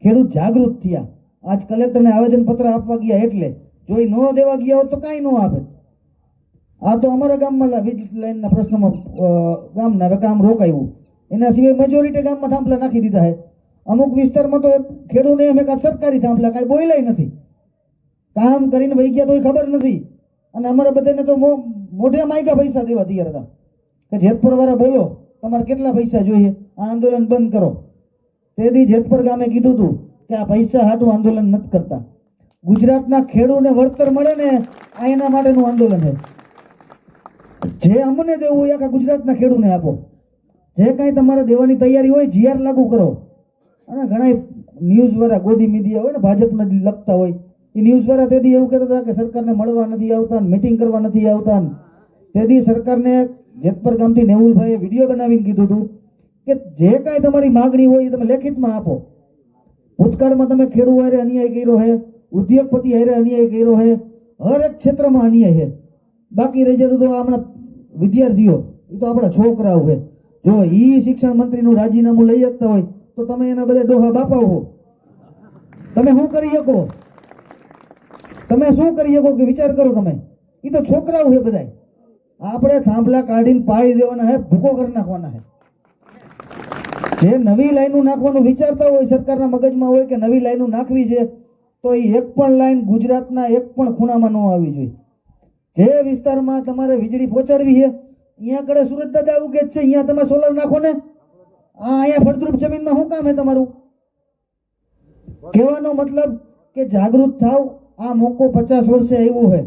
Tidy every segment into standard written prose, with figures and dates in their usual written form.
ખેડૂત જાગૃત થયા. આજ કલેક્ટરને આવેદનપત્ર આપવા ગયા એટલે જો એ ન દેવા ગયા હોત તો કાંઈ ન આપે. આ તો અમારા ગામમાં વીજ લાઈનના પ્રશ્નમાં ગામના હવે કામ રોકાયું. એના સિવાય મેજોરિટી ગામમાં થાંભલા નાખી દીધા છે. અમુક વિસ્તારમાં તો ખેડૂતને એમ એકાદ સરકારી થાંભલા કાંઈ બોલાય નથી, કામ કરીને વહી ગયા તો એ ખબર નથી. અને અમારા બધાને તો મોઢે માયકા પૈસા દેવા તૈયાર હતા કે જેતપુર વાળા બોલો તમારે કેટલા પૈસા જોઈએ, આ આંદોલન બંધ કરો. તેથી જેતપુર ગામે કીધું હતું કે આ પૈસા હાટું આંદોલન નથી કરતા. ગુજરાતના ખેડૂતને વળતર મળે ને આ એના માટેનું આંદોલન છે. જે અમને દેવું હોય આખા ગુજરાતના ખેડૂતને આપો. જે કાંઈ તમારે દેવાની તૈયારી હોય જીઆર લાગુ કરો. અને ઘણા ન્યૂઝ વાળા ગોદી મીડિયા હોય ને ભાજપને લખતા હોય એ ન્યૂઝ વાળા તેથી એવું કહેતા હતા કે સરકારને મળવા નથી આવતા, મિટિંગ કરવા નથી આવતા. તેથી સરકારને જેતપર ગામથી નેવુલભાઈએ વિડીયો બનાવીને કીધું હતું કે જે કાંઈ તમારી માગણી હોય એ તમે લેખિતમાં આપો. ભૂતકાળમાં તમે ખેડૂત હારે અન્યાય કર્યો છે, ઉદ્યોગપતિ હારે અન્યાય કર્યો છે, હર એક ક્ષેત્રમાં અન્યાય છે. બાકી રહી જતું તો હમણાં વિદ્યાર્થીઓ એ તો આપણા છોકરાઓ છે. જો એ શિક્ષણ મંત્રીનું રાજીનામું લઈ શકતા હોય તો તમે એના બધા ડોહા બાપા હો. તમે શું કરી શકો? તમે શું કરી શકો કે વિચાર કરો તમે? એ તો છોકરાઓ છે બધા. આપણે થાંભલા કાઢીને પાડી દેવાના છે, ભૂકો કરી નાખવાના છે. જે નવી લાઈનો નાખવાનું વિચારતા હોય સરકારના મગજમાં હોય કે નવી લાઈનો નાખવી છે તો એ એક પણ લાઈન ગુજરાતના એક પણ ખૂણામાં ન આવવી જોઈએ. જે વિસ્તારમાં તમારે વીજળી પહોંચાડવી છે અહીંયા કડે સુરત દાદા આવું કે છે અહીંયા તમે સોલર નાખો ને. અહીંયા ફળદ્રુપ જમીનમાં શું કામ છે તમારું? કહેવાનો મતલબ કે જાગૃત થાવ. આ મોકો 50 વર્ષે આવ્યો છે.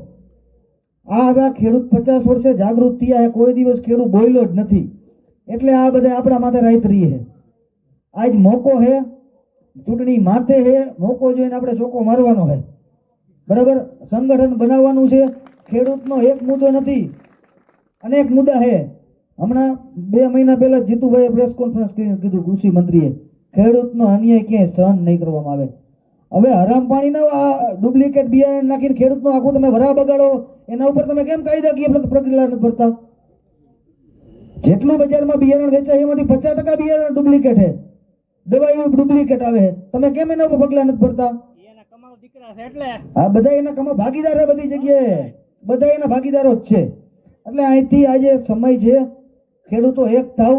આ હવે ખેડૂત 50 વર્ષે જાગૃત થયા છે. કોઈ દિવસ ખેડૂત બોલ્યો જ નથી. એટલે આ બધા આપણા માથે રાઈત રહી છે. આજ મોકો છે, ચૂંટણી માથે છે. મોકો જોઈને આપણે ચોખ્ખો મારવાનો છે. બરાબર? સંગઠન બનાવવાનું છે. ખેડૂતનો એક મુદ્દો નથી, અનેક મુદ્દા છે. હમણાં 2 મહિના પહેલા જીતુભાઈએ પ્રેસ કોન્ફરન્સ કરીને કીધું કૃષિ મંત્રીએ ખેડૂતનો અન્યાય ક્યાંય સહન નહીં કરવામાં આવે. હવે હરામ પાણીના આ ડુપ્લિકેટ બિયારણ નાખીને ખેડૂતનું આખું તમે વરા બગાડો. એના ઉપર તમે કેમ કાયદાકીય પ્રક્રિયા નથી ભરતા? જેટલું બજારમાં બિયારણ વેચાય એમાંથી 50% બિયારણ ડુપ્લિકેટ છે, દવાઈઓ ડુપ્લિકેટ આવે છે. તમે કેમ એના ઉપર પગલા નથી ભરતા? હા, બધા એના કમા ભાગીદાર છે. બધી જગ્યાએ બધા એના ભાગીદારો જ છે. એટલે અહીંથી આજે સમય છે, ખેડૂતો એક થાવ,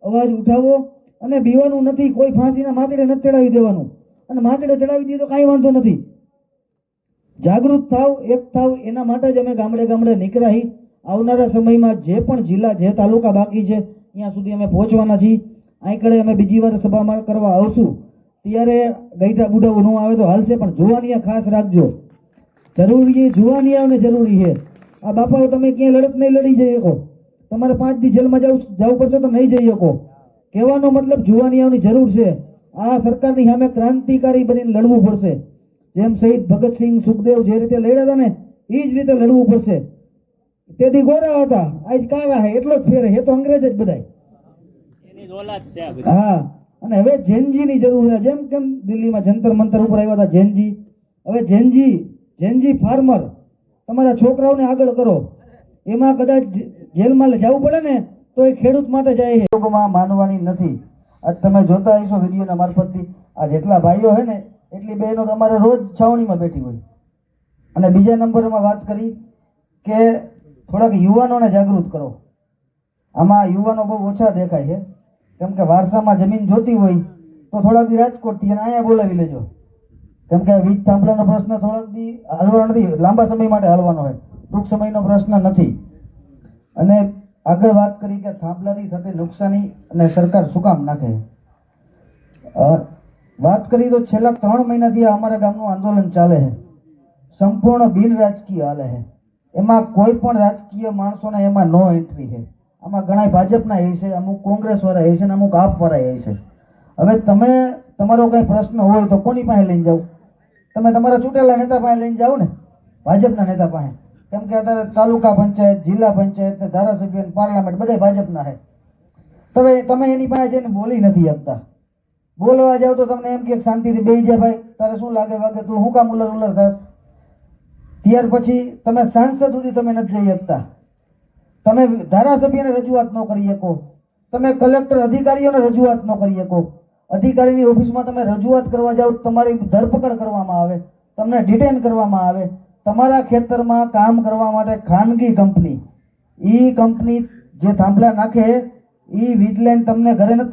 અવાજ ઉઠાવો. અને બીવાનું નથી, કોઈ ફાંસીના માથડે નથી ચડાવી દેવાનું. અને માથડે ચડાવી દઈએ તો કાંઈ વાંધો નથી. જાગૃત થાવ, એક થાવ. એના માટે જ અમે ગામડે ગામડે નીકળાઈ. આવનારા સમયમાં જે પણ જિલ્લા, જે તાલુકા બાકી છે ત્યાં સુધી અમે પહોંચવાના છીએ. અહીં કડે અમે બીજી વાર સભામાં કરવા આવશું. ત્યારે ગઈઠા બુઢાઓ ન આવે તો હાલશે, પણ જુવાનિયા ખાસ રાખજો. જરૂરી જુવાનિયાઓને જરૂરી છે. આ બાપાઓ તમે ક્યાંય લડત નહીં લડી જઈ શકો. તમારે 5 દી જેલમાં જવું પડશે તો નહીં જઈ શકો. કહેવાનો મતલબ જુવાનિયાઓની જરૂર છે. આ સરકારની સામે ક્રાંતિકારી બનીને લડવું પડશે. જેમ શહીદ ભગતસિંહ, સુખદેવ જે રીતે લડ્યા હતા ને એ જ રીતે લડવું પડશે. તેથી ગોરા હતા, આજ કાળા છે, એટલો જ ફેર. એ તો અંગ્રેજ જ બધાય. હા, અને હવે જેનજીની જરૂર છે. જેમ કેમ દિલ્હીમાં જંતર મંતર ઉપર આવ્યા હતા જેનજી, હવે જેનજી ફાર્મર. તમારા છોકરાઓને આગળ કરો. એમાં કદાચ જેલમાં જવું પડે ને તો એ ખેડૂત માટે જાય છે. લોકોમાં માનવાની નથી. આજ તમે જોતા હશો વિડીયોના મારફતથી આ જેટલા ભાઈઓ છે ને એટલી બહેનો તમારે રોજ છાવણીમાં બેઠી હોય. અને બીજા નંબરમાં વાત કરી કે થોડાક યુવાનોને જાગૃત કરો. આમાં યુવાનો બહુ ઓછા દેખાય છે. કેમ કે વારસામાં જમીન જોતી હોય તો થોડાક દી રાજકોટથી અને અહીંયા બોલાવી લેજો. કેમ કે વીજ થાંભલાનો પ્રશ્ન થોડાક દી હલવાનો નથી, લાંબા સમય માટે હલવાનો હોય, ટૂંક સમયનો પ્રશ્ન નથી. અને આગળ વાત કરી કે થાંભલાથી થતી નુકસાની અને સરકાર શું કામ નાખે. વાત કરી તો છેલ્લા 3 મહિનાથી અમારા ગામનું આંદોલન ચાલે છે. સંપૂર્ણ બિન રાજકીય હાલે છે. એમાં કોઈ પણ રાજકીય માણસોને એમાં નો એન્ટ્રી છે. આમાં ઘણા ભાજપના એ છે, અમુક કોંગ્રેસ વાળા એ છે, અમુક આપ વાળા એ છે. હવે તમે તમારો કઈ પ્રશ્ન હોય તો કોની પાસે લઈને જાવ? તમે તમારા ચૂંટેલા નેતા પાસે લઈને જાઓ ને, ભાજપના નેતા પાસે. કેમ કે અત્યારે તાલુકા પંચાયત, જિલ્લા પંચાયત, ધારાસભ્ય, પાર્લામેન્ટ બધા ભાજપના છે. તમે એની પાસે જઈને બોલી નથી શકતા. બોલવા જાવ તો તમને એમ કે શાંતિથી બેસી જાય, ભાઈ તારે શું લાગે વાગે, તું શું કામ ઉલર થાસ? ત્યાર પછી તમે સાંસદ સુધી તમે નથી જઈ શકતા. તમે ધારાસભ્યને રજૂઆત ન કરી શકો. તમે કલેક્ટર અધિકારીઓને રજૂઆત ન કરી શકો. અધિકારીની ઓફિસમાં તમે રજૂઆત કરવા જાઓ તો તમારી ધરપકડ કરવામાં આવે, તમને ડિટેન કરવામાં આવે. તમારા ખેતરમાં કામ કરવા માટે ખાનગી કંપની, એ કંપની જે થાંભલા નાખે એ વીજ લાઈન તમને ઘરે નથી